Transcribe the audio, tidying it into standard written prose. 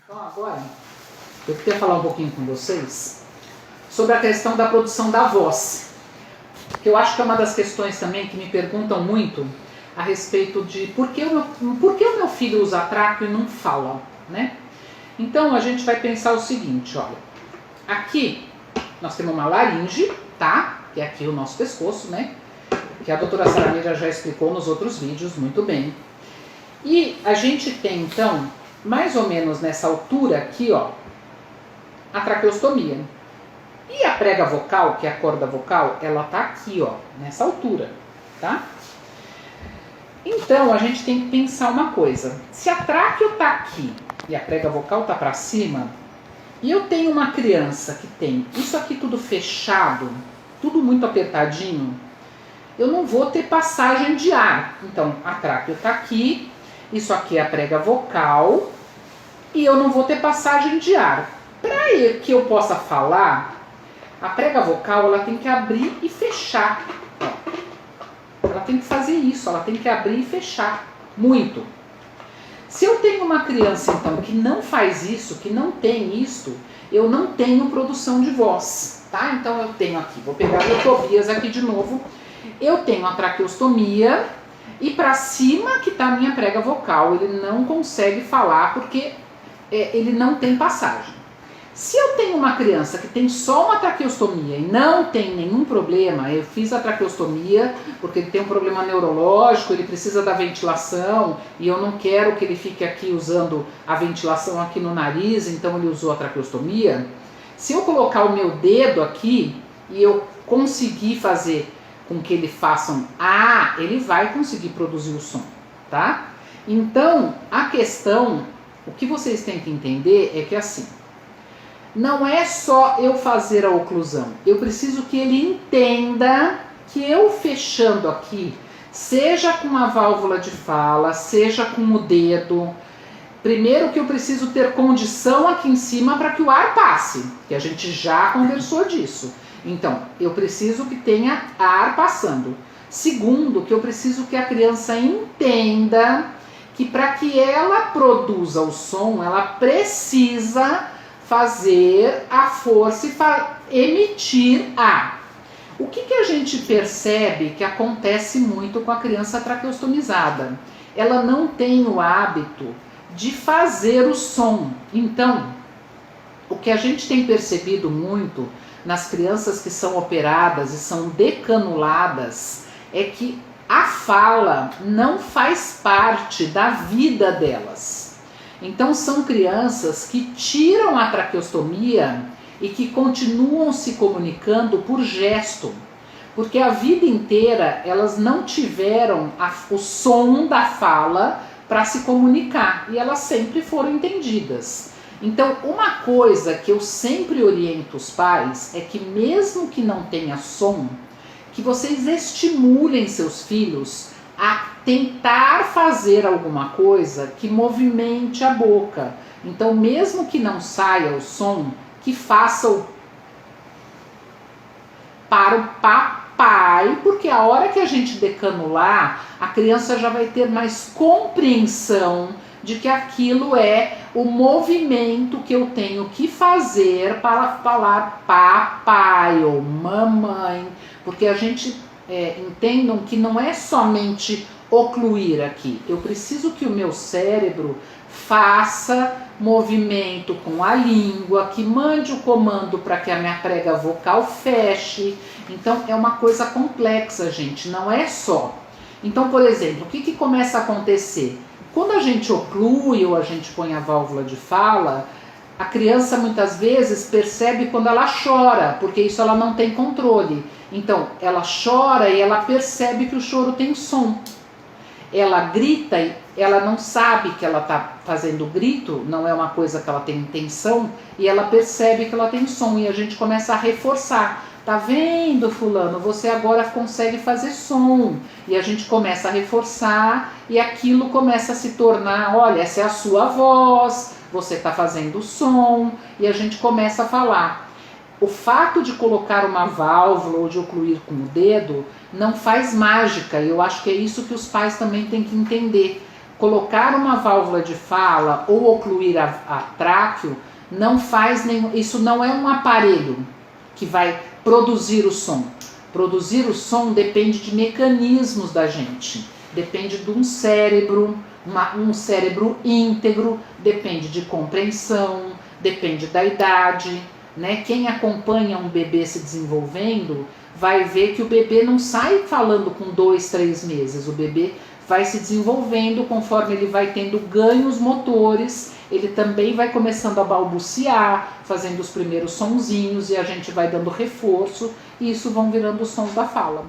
Então agora eu queria falar um pouquinho com vocês sobre a questão da produção da voz, que eu acho que é uma das questões também que me perguntam muito a respeito de por que o meu filho usa tráqueo e não fala, né? Então a gente vai pensar o seguinte, olha, aqui nós temos uma laringe, tá? Que é aqui o nosso pescoço, né? Que a doutora Saramira já explicou nos outros vídeos muito bem. E a gente tem então, mais ou menos nessa altura aqui, ó, a traqueostomia. E a prega vocal, que é a corda vocal, ela tá aqui, ó, nessa altura, tá? Então a gente tem que pensar uma coisa. Se a tráqueo tá aqui e a prega vocal tá para cima, e eu tenho uma criança que tem isso aqui tudo fechado, tudo muito apertadinho, eu não vou ter passagem de ar. Então a tráqueo tá aqui, isso aqui é a prega vocal, e eu não vou ter passagem de ar. Para que eu possa falar, a prega vocal ela tem que abrir e fechar. Ela tem que fazer isso, ela tem que abrir e fechar muito. Se eu tenho uma criança então que não faz isso, que não tem isto, eu não tenho produção de voz, tá? Então eu tenho aqui, vou pegar o Tobias aqui de novo, eu tenho a traqueostomia e para cima que está a minha prega vocal, ele não consegue falar porque ele não tem passagem. Se eu tenho uma criança que tem só uma traqueostomia e não tem nenhum problema, eu fiz a traqueostomia porque ele tem um problema neurológico, ele precisa da ventilação e eu não quero que ele fique aqui usando a ventilação aqui no nariz, então ele usou a traqueostomia. Se eu colocar o meu dedo aqui e eu conseguir fazer com que ele faça ele vai conseguir produzir o som, tá? Então, a questão, o que vocês têm que entender é que assim, não é só eu fazer a oclusão, eu preciso que ele entenda que eu fechando aqui, seja com a válvula de fala, seja com o dedo, primeiro que eu preciso ter condição aqui em cima para que o ar passe, que a gente já conversou disso. Então, eu preciso que tenha ar passando. Segundo, que eu preciso que a criança entenda que para que ela produza o som, ela precisa fazer a força e emitir ar. O que a gente percebe que acontece muito com a criança traqueostomizada? Ela não tem o hábito de fazer o som. Então, o que a gente tem percebido muito nas crianças que são operadas e são decanuladas é que a fala não faz parte da vida delas. Então são crianças que tiram a traqueostomia e que continuam se comunicando por gesto, porque a vida inteira elas não tiveram o som da fala para se comunicar e elas sempre foram entendidas. Então uma coisa que eu sempre oriento os pais é que mesmo que não tenha som, que vocês estimulem seus filhos a tentar fazer alguma coisa que movimente a boca. Então, mesmo que não saia o som, que faça o para o papai, porque a hora que a gente decanular, a criança já vai ter mais compreensão de que aquilo é o movimento que eu tenho que fazer para falar papai ou mamãe, porque a gente entendam que não é somente ocluir aqui, eu preciso que o meu cérebro faça movimento com a língua, que mande o comando para que a minha prega vocal feche. Então é uma coisa complexa, gente, não é só. Então, por exemplo, o que começa a acontecer? Quando a gente oclui ou a gente põe a válvula de fala, a criança muitas vezes percebe quando ela chora, porque isso ela não tem controle. Então, ela chora e ela percebe que o choro tem som. Ela grita e ela não sabe que ela está fazendo grito, não é uma coisa que ela tem intenção, e ela percebe que ela tem som, e a gente começa a reforçar. Tá vendo, fulano, você agora consegue fazer som. E a gente começa a reforçar e aquilo começa a se tornar, olha, essa é a sua voz, você está fazendo som, e a gente começa a falar. O fato de colocar uma válvula ou de ocluir com o dedo não faz mágica, e eu acho que é isso que os pais também têm que entender. colocar uma válvula de fala ou ocluir a tráqueo não faz nenhum, isso não é um aparelho que vai produzir o som. Produzir o som depende de mecanismos da gente, depende de um cérebro íntegro, depende de compreensão, depende da idade, né? Quem acompanha um bebê se desenvolvendo vai ver que o bebê não sai falando com 2, 3 meses, o bebê vai se desenvolvendo conforme ele vai tendo ganhos motores, ele também vai começando a balbuciar, fazendo os primeiros sonzinhos e a gente vai dando reforço e isso vão virando os sons da fala.